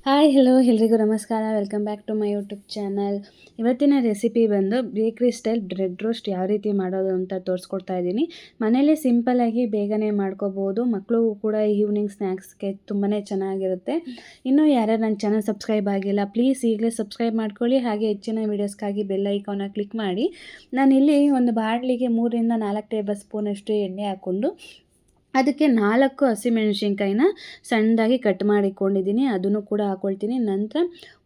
Hi hello ಎಲ್ರಿಗೂ ನಮಸ್ಕಾರ. Welcome back to my YouTube channel. ಇವತ್ತಿನ ರೆಸಿಪಿ ಬಂದು ಬೇಕ್ರಿ ಸ್ಟೈಲ್ ಬ್ರೆಡ್ ರೋಸ್ಟ್ ಯಾವ ರೀತಿ ಮಾಡೋದು ಅಂತ ತೋರಿಸ್ಕೊಡ್ತಾ ಇದ್ದೀನಿ. ಮನೇಲಿ ಸಿಂಪಲ್ಲಾಗಿ ಬೇಗನೆ ಮಾಡ್ಕೋಬೋದು. ಮಕ್ಕಳಿಗೂ ಕೂಡ ಈವ್ನಿಂಗ್ ಸ್ನ್ಯಾಕ್ಸ್ಗೆ ತುಂಬಾ ಚೆನ್ನಾಗಿರುತ್ತೆ. ಇನ್ನೂ ಯಾರ್ಯಾರು ನನ್ನ ಚಾನಲ್ ಸಬ್ಸ್ಕ್ರೈಬ್ ಆಗಿಲ್ಲ ಪ್ಲೀಸ್ ಈಗಲೇ ಸಬ್ಸ್ಕ್ರೈಬ್ ಮಾಡ್ಕೊಳ್ಳಿ. ಹಾಗೆ ಹೆಚ್ಚಿನ ವೀಡಿಯೋಸ್ಗಾಗಿ ಬೆಲ್ ಐಕಾನ್ನ ಕ್ಲಿಕ್ ಮಾಡಿ. ನಾನಿಲ್ಲಿ ಒಂದು ಬಾಣಲಿಗೆ 3 ರಿಂದ 4 ಟೇಬಲ್ ಸ್ಪೂನಷ್ಟು ಎಣ್ಣೆ ಹಾಕ್ಕೊಂಡು ಅದಕ್ಕೆ 4 ಹಸಿಮೆಣಸಿನ್ಕಾಯಿನ ಸಣ್ಣದಾಗಿ ಕಟ್ ಮಾಡಿಕೊಂಡಿದ್ದೀನಿ, ಅದನ್ನು ಕೂಡ ಹಾಕ್ಕೊಳ್ತೀನಿ. ನಂತರ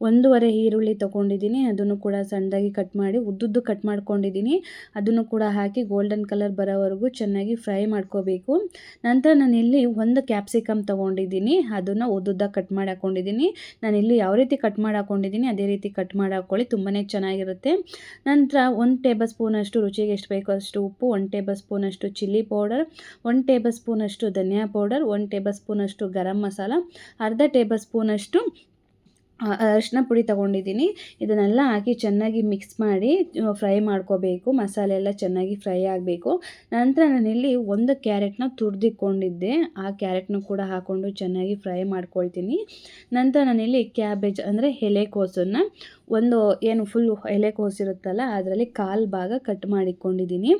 1.5 ಈರುಳ್ಳಿ ತೊಗೊಂಡಿದ್ದೀನಿ, ಅದನ್ನು ಕೂಡ ಸಣ್ಣದಾಗಿ ಕಟ್ ಮಾಡಿ ಉದ್ದುದ್ದು ಕಟ್ ಮಾಡ್ಕೊಂಡಿದ್ದೀನಿ. ಅದನ್ನು ಕೂಡ ಹಾಕಿ ಗೋಲ್ಡನ್ ಕಲರ್ ಬರೋವರೆಗೂ ಚೆನ್ನಾಗಿ ಫ್ರೈ ಮಾಡ್ಕೋಬೇಕು. ನಂತರ ನಾನಿಲ್ಲಿ 1 ಕ್ಯಾಪ್ಸಿಕಮ್ ತೊಗೊಂಡಿದ್ದೀನಿ, ಅದನ್ನು ಉದ್ದುದ್ದಾಗಿ ಕಟ್ ಮಾಡಿ ಹಾಕ್ಕೊಂಡಿದ್ದೀನಿ. ನಾನಿಲ್ಲಿ ಯಾವ ರೀತಿ ಕಟ್ ಮಾಡಿ ಹಾಕ್ಕೊಂಡಿದ್ದೀನಿ ಅದೇ ರೀತಿ ಕಟ್ ಮಾಡಿ ಹಾಕ್ಕೊಳ್ಳಿ, ತುಂಬಾ ಚೆನ್ನಾಗಿರುತ್ತೆ. ನಂತರ 1 ಟೇಬಲ್ ಸ್ಪೂನಷ್ಟು ರುಚಿಗೆ ಎಷ್ಟು ಬೇಕೋ ಅಷ್ಟು ಉಪ್ಪು, 1 ಟೇಬಲ್ ಸ್ಪೂನಷ್ಟು ಚಿಲ್ಲಿ ಪೌಡರ್, 1 ಟೇಬಲ್ ಸ್ಪೂನಷ್ಟು ಧನಿಯಾ ಪೌಡರ್, 1 ಟೇಬಲ್ ಸ್ಪೂನಷ್ಟು ಗರಂ ಮಸಾಲ, ಅರ್ಧ ಟೇಬಲ್ ಸ್ಪೂನಷ್ಟು ಅರಿಶಿನ ಪುಡಿ ತೊಗೊಂಡಿದ್ದೀನಿ. ಇದನ್ನೆಲ್ಲ ಹಾಕಿ ಚೆನ್ನಾಗಿ ಮಿಕ್ಸ್ ಮಾಡಿ ಫ್ರೈ ಮಾಡ್ಕೋಬೇಕು. ಮಸಾಲೆ ಎಲ್ಲ ಚೆನ್ನಾಗಿ ಫ್ರೈ ಆಗಬೇಕು. ನಂತರ ನಾನಿಲ್ಲಿ 1 ಕ್ಯಾರೆಟ್ನ ತುರಿದಿಟ್ಕೊಂಡಿದ್ದೆ, ಆ ಕ್ಯಾರೆಟ್ನ ಕೂಡ ಹಾಕ್ಕೊಂಡು ಚೆನ್ನಾಗಿ ಫ್ರೈ ಮಾಡ್ಕೊಳ್ತೀನಿ. ನಂತರ ನಾನಿಲ್ಲಿ ಕ್ಯಾಬೇಜ್ ಅಂದರೆ ಎಲೆಕೋಸನ್ನು ಏನು ಫುಲ್ ಎಲೆಕೋಸಿರುತ್ತಲ್ಲ ಅದರಲ್ಲಿ 1/4 ಭಾಗ ಕಟ್ ಮಾಡಿಕೊಂಡಿದ್ದೀನಿ.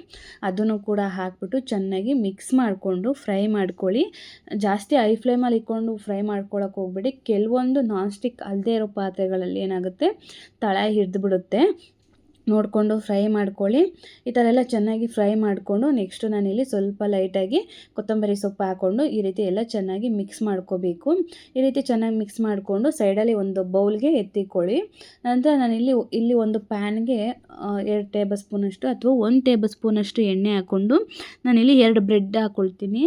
ಅದನ್ನು ಕೂಡ ಹಾಕ್ಬಿಟ್ಟು ಚೆನ್ನಾಗಿ ಮಿಕ್ಸ್ ಮಾಡಿಕೊಂಡು ಫ್ರೈ ಮಾಡ್ಕೊಳ್ಳಿ. ಜಾಸ್ತಿ ಹೈ ಫ್ಲೇಮಲ್ಲಿ ಇಟ್ಕೊಂಡು ಫ್ರೈ ಮಾಡ್ಕೊಳ್ಳೋಕೆ ಹೋಗ್ಬೇಡಿ. ಕೆಲವೊಂದು ನಾನ್ ಸ್ಟಿಕ್ ಅಲ್ಲದೆ ಇರೋ ಪಾತ್ರೆಗಳಲ್ಲಿ ಏನಾಗುತ್ತೆ ತಳ ಹಿಡಿದುಬಿಡುತ್ತೆ, ನೋಡಿಕೊಂಡು ಫ್ರೈ ಮಾಡ್ಕೊಳ್ಳಿ. ಈ ಥರ ಎಲ್ಲ ಚೆನ್ನಾಗಿ ಫ್ರೈ ಮಾಡಿಕೊಂಡು ನೆಕ್ಸ್ಟು ನಾನಿಲ್ಲಿ ಸ್ವಲ್ಪ ಲೈಟಾಗಿ ಕೊತ್ತಂಬರಿ ಸೊಪ್ಪು ಹಾಕ್ಕೊಂಡು ಈ ರೀತಿ ಎಲ್ಲ ಚೆನ್ನಾಗಿ ಮಿಕ್ಸ್ ಮಾಡ್ಕೋಬೇಕು. ಈ ರೀತಿ ಚೆನ್ನಾಗಿ ಮಿಕ್ಸ್ ಮಾಡಿಕೊಂಡು ಸೈಡಲ್ಲಿ ಒಂದು ಬೌಲ್ಗೆ ಎತ್ತಿಕೊಳ್ಳಿ. ನಂತರ ನಾನಿಲ್ಲಿ ಒಂದು ಪ್ಯಾನ್ಗೆ 2 ಟೇಬಲ್ ಸ್ಪೂನಷ್ಟು ಅಥವಾ 1 ಟೇಬಲ್ ಸ್ಪೂನಷ್ಟು ಎಣ್ಣೆ ಹಾಕ್ಕೊಂಡು ನಾನಿಲ್ಲಿ 2 ಬ್ರೆಡ್ ಹಾಕ್ಕೊಳ್ತೀನಿ.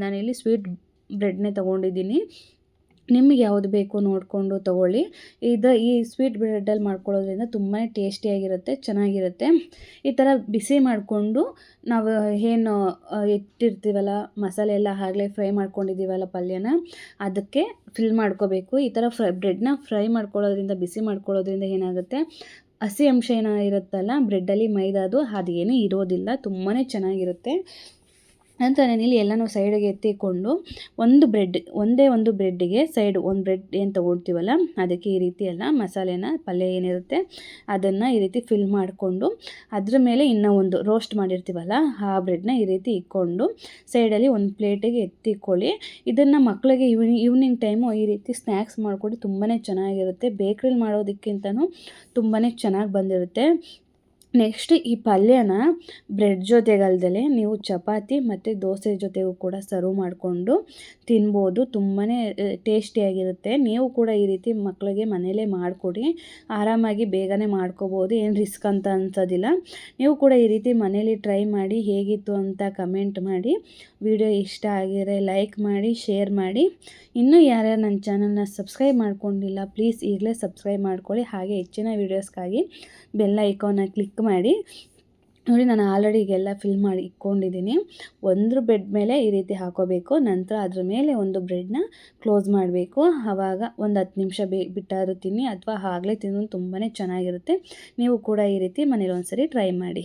ನಾನಿಲ್ಲಿ ಸ್ವೀಟ್ ಬ್ರೆಡ್ನೇ ತೊಗೊಂಡಿದ್ದೀನಿ, ನಿಮಗೆ ಯಾವುದು ಬೇಕೋ ನೋಡಿಕೊಂಡು ತೊಗೊಳ್ಳಿ. ಈ ಸ್ವೀಟ್ ಬ್ರೆಡ್ಡಲ್ಲಿ ಮಾಡ್ಕೊಳ್ಳೋದ್ರಿಂದ ತುಂಬಾ ಟೇಸ್ಟಿಯಾಗಿರುತ್ತೆ, ಚೆನ್ನಾಗಿರುತ್ತೆ. ಈ ಥರ ಬಿಸಿ ಮಾಡಿಕೊಂಡು ನಾವು ಏನು ಇಟ್ಟಿರ್ತೀವಲ್ಲ ಮಸಾಲೆ ಎಲ್ಲ ಆಗಲೇ ಫ್ರೈ ಮಾಡ್ಕೊಂಡಿದ್ದೀವಲ್ಲ ಪಲ್ಯನ, ಅದಕ್ಕೆ ಫಿಲ್ ಮಾಡ್ಕೋಬೇಕು. ಈ ಥರ ಬ್ರೆಡ್ನ ಫ್ರೈ ಮಾಡ್ಕೊಳ್ಳೋದ್ರಿಂದ ಬಿಸಿ ಮಾಡ್ಕೊಳ್ಳೋದ್ರಿಂದ ಏನಾಗುತ್ತೆ ಹಸಿ ಅಂಶ ಏನೋ ಇರುತ್ತಲ್ಲ ಬ್ರೆಡ್ಡಲ್ಲಿ ಮೈದಾದು ಅದೇನೂ ಇರೋದಿಲ್ಲ, ತುಂಬಾ ಚೆನ್ನಾಗಿರುತ್ತೆ. ನಂತರ ನಾನಿಲ್ಲಿ ಎಲ್ಲನೂ ಸೈಡಿಗೆ ಎತ್ತಿಕೊಂಡು ಒಂದೇ ಒಂದು ಬ್ರೆಡ್ಡಿಗೆ ಸೈಡ್ ಒಂದು ಬ್ರೆಡ್ ಏನು ತೊಗೊಳ್ತೀವಲ್ಲ ಅದಕ್ಕೆ ಈ ರೀತಿ ಎಲ್ಲ ಮಸಾಲೆನ ಪಲ್ಯ ಏನಿರುತ್ತೆ ಅದನ್ನು ಈ ರೀತಿ ಫಿಲ್ ಮಾಡಿಕೊಂಡು ಅದ್ರ ಮೇಲೆ ಇನ್ನೂ ಒಂದು ರೋಸ್ಟ್ ಮಾಡಿರ್ತೀವಲ್ಲ ಆ ಬ್ರೆಡ್ನ ಈ ರೀತಿ ಇಟ್ಕೊಂಡು ಸೈಡಲ್ಲಿ ಒಂದು ಪ್ಲೇಟಿಗೆ ಎತ್ತಿಕೊಳ್ಳಿ. ಇದನ್ನು ಮಕ್ಕಳಿಗೆ ಈವ್ನಿಂಗ್ ಟೈಮು ಈ ರೀತಿ ಸ್ನ್ಯಾಕ್ಸ್ ಮಾಡಿಕೊಡಿ, ತುಂಬಾ ಚೆನ್ನಾಗಿರುತ್ತೆ. ಬೇಕ್ರಿಲಿ ಮಾಡೋದಕ್ಕಿಂತನೂ ತುಂಬಾ ಚೆನ್ನಾಗಿ ಬಂದಿರುತ್ತೆ. ನೆಕ್ಸ್ಟ್ ಈ ಪಲ್ಯನ ಬ್ರೆಡ್ ಜೊತೆಗಲ್ದಲೆ ನೀವು ಚಪಾತಿ ಮತ್ತು ದೋಸೆ ಜೊತೆಗೂ ಕೂಡ ಸರ್ವ್ ಮಾಡಿಕೊಂಡು ತಿನ್ಬೋದು, ತುಂಬಾ ಟೇಸ್ಟಿಯಾಗಿರುತ್ತೆ. ನೀವು ಕೂಡ ಈ ರೀತಿ ಮಕ್ಕಳಿಗೆ ಮನೇಲೇ ಮಾಡಿಕೊಡಿ, ಆರಾಮಾಗಿ ಬೇಗನೆ ಮಾಡ್ಕೋಬೋದು, ಏನು ರಿಸ್ಕ್ ಅಂತ ಅನ್ಸೋದಿಲ್ಲ. ನೀವು ಕೂಡ ಈ ರೀತಿ ಮನೇಲಿ ಟ್ರೈ ಮಾಡಿ ಹೇಗಿತ್ತು ಅಂತ ಕಮೆಂಟ್ ಮಾಡಿ. ವಿಡಿಯೋ ಇಷ್ಟ ಆಗಿದ್ರೆ ಲೈಕ್ ಮಾಡಿ, ಶೇರ್ ಮಾಡಿ. ಇನ್ನೂ ಯಾರ್ಯಾರು ನನ್ನ ಚಾನಲ್ನ ಸಬ್ಸ್ಕ್ರೈಬ್ ಮಾಡ್ಕೊಂಡಿಲ್ಲ ಪ್ಲೀಸ್ ಈಗಲೇ ಸಬ್ಸ್ಕ್ರೈಬ್ ಮಾಡ್ಕೊಳ್ಳಿ. ಹಾಗೆ ಹೆಚ್ಚಿನ ವೀಡಿಯೋಸ್ಗಾಗಿ ಬೆಲ್ ಐಕಾನ್ನ ಕ್ಲಿಕ್ ಮಾಡಿ. ನೋಡಿ ನಾನು ಆಲ್ರೆಡಿ ಈಗೆಲ್ಲ ಫಿಲ್ ಮಾಡಿ ಇಟ್ಕೊಂಡಿದ್ದೀನಿ. ಒಂದು ಬ್ರೆಡ್ ಮೇಲೆ ಈ ರೀತಿ ಹಾಕೋಬೇಕು. ನಂತರ ಅದ್ರ ಮೇಲೆ ಒಂದು ಬ್ರೆಡ್ನ ಕ್ಲೋಸ್ ಮಾಡಬೇಕು. ಆವಾಗ ಒಂದು 10 ನಿಮಿಷ ಬಿಟ್ಟಾದರೂ ತಿನ್ನಿ ಅಥವಾ ಆಗಲೇ ತಿನ್ನೋದು ತುಂಬಾ ಚೆನ್ನಾಗಿರುತ್ತೆ. ನೀವು ಕೂಡ ಈ ರೀತಿ ಮನೇಲಿ ಒಂದ್ಸರಿ ಟ್ರೈ ಮಾಡಿ.